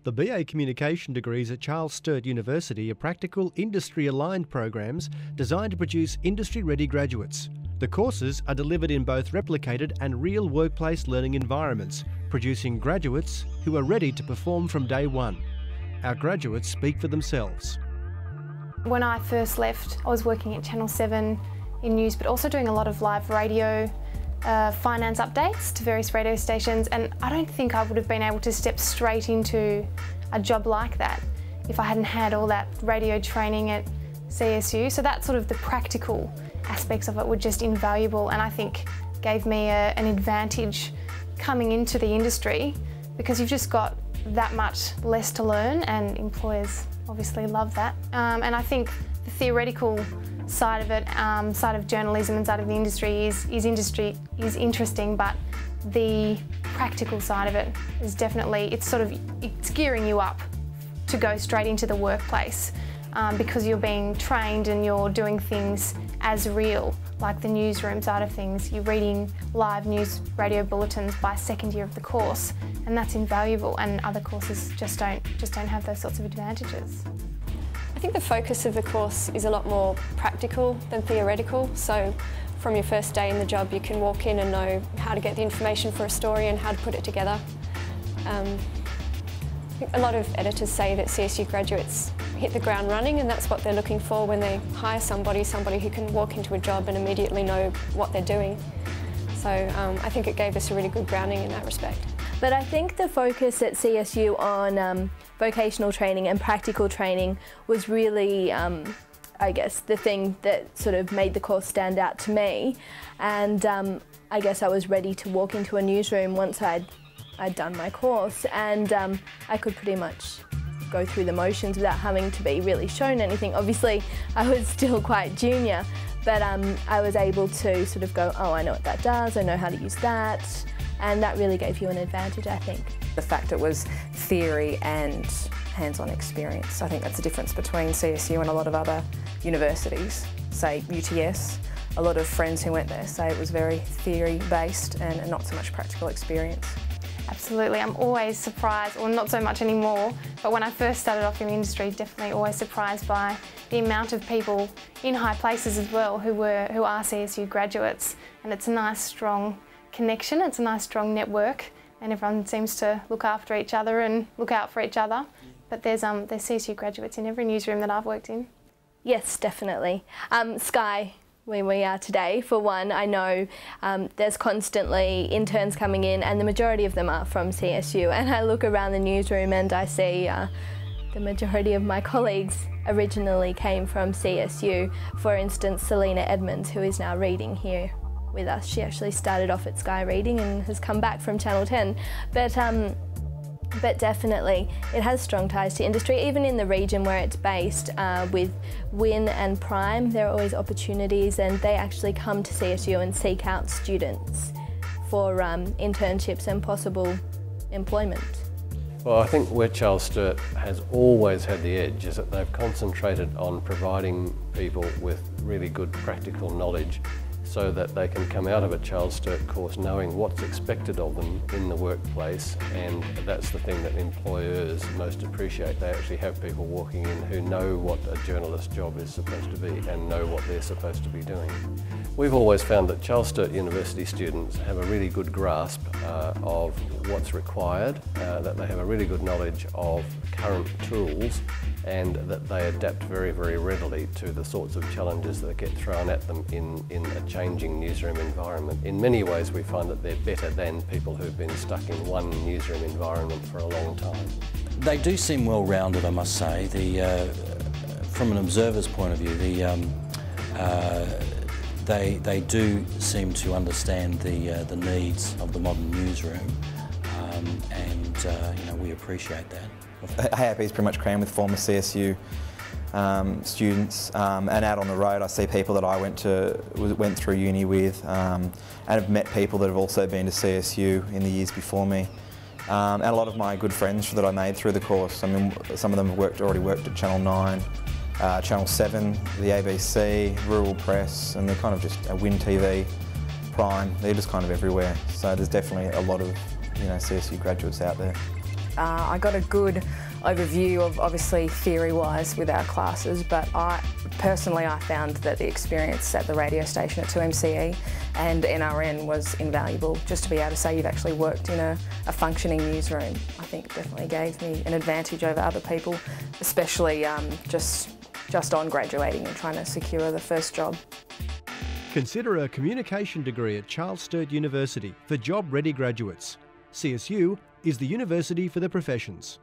The BA Communication degrees at Charles Sturt University are practical, industry-aligned programs designed to produce industry-ready graduates. The courses are delivered in both replicated and real workplace learning environments, producing graduates who are ready to perform from day one. Our graduates speak for themselves. When I first left, I was working at Channel 7 in news, but also doing a lot of live radio, finance updates to various radio stations, and I don't think I would have been able to step straight into a job like that if I hadn't had all that radio training at CSU. So that sort of the practical aspects of it were just invaluable, and I think gave me an advantage coming into the industry, because you've just got that much less to learn, and employers obviously love that. And I think the theoretical side of it, side of journalism and side of the industry is interesting, but the practical side of it is definitely, it's gearing you up to go straight into the workplace, because you're being trained and you're doing things as real, like the newsroom side of things. You're reading live news radio bulletins by second year of the course, and that's invaluable, and other courses just don't have those sorts of advantages. I think the focus of the course is a lot more practical than theoretical, so from your first day in the job you can walk in and know how to get the information for a story and how to put it together. I think a lot of editors say that CSU graduates hit the ground running, and that's what they're looking for when they hire somebody who can walk into a job and immediately know what they're doing. So I think it gave us a really good grounding in that respect. But I think the focus at CSU on vocational training and practical training was really, I guess, the thing that sort of made the course stand out to me. And I guess I was ready to walk into a newsroom once I'd done my course, and I could pretty much go through the motions without having to be really shown anything. Obviously, I was still quite junior, but I was able to sort of go, oh, I know what that does, I know how to use that, and that really gave you an advantage, I think. The fact it was theory and hands-on experience. I think that's the difference between CSU and a lot of other universities. Say UTS, a lot of friends who went there say it was very theory-based and not so much practical experience. Absolutely, I'm always surprised, or not so much anymore, but when I first started off in the industry, definitely always surprised by the amount of people in high places as well who are CSU graduates, and it's a nice strong connection, it's a nice strong network, and everyone seems to look after each other and look out for each other. But there's CSU graduates in every newsroom that I've worked in. Yes, definitely. Sky, where we are today, for one, I know there's constantly interns coming in, and the majority of them are from CSU, and I look around the newsroom and I see the majority of my colleagues originally came from CSU. For instance, Selena Edmonds, who is now reading here with us. She actually started off at Sky Reading and has come back from Channel 10. But definitely it has strong ties to industry, even in the region where it's based. With Win and Prime, there are always opportunities, and they actually come to CSU and seek out students for internships and possible employment. Well, I think where Charles Sturt has always had the edge is that they've concentrated on providing people with really good practical knowledge, so that they can come out of a Charles Sturt course knowing what's expected of them in the workplace, and that's the thing that employers most appreciate. They actually have people walking in who know what a journalist's job is supposed to be and know what they're supposed to be doing. We've always found that Charles Sturt University students have a really good grasp of what's required, that they have a really good knowledge of current tools, and that they adapt very, very readily to the sorts of challenges that get thrown at them in a changing newsroom environment. In many ways we find that they're better than people who've been stuck in one newsroom environment for a long time. They do seem well-rounded, I must say. From an observer's point of view, they do seem to understand the needs of the modern newsroom, and you know, we appreciate that. AAP is pretty much crammed with former CSU students, and out on the road I see people that I went through uni with, and have met people that have also been to CSU in the years before me. And a lot of my good friends that I made through the course, I mean, some of them have already worked at Channel 9, Channel 7, the ABC, Rural Press, and they're kind of just Win TV, Prime, they're just kind of everywhere. So there's definitely a lot of CSU graduates out there. I got a good overview of, obviously, theory-wise with our classes, but personally I found that the experience at the radio station at 2MCE and NRN was invaluable. Just to be able to say you've actually worked in a functioning newsroom, I think definitely gave me an advantage over other people, especially just on graduating and trying to secure the first job. Consider a communication degree at Charles Sturt University for job-ready graduates. CSU is the university for the professions.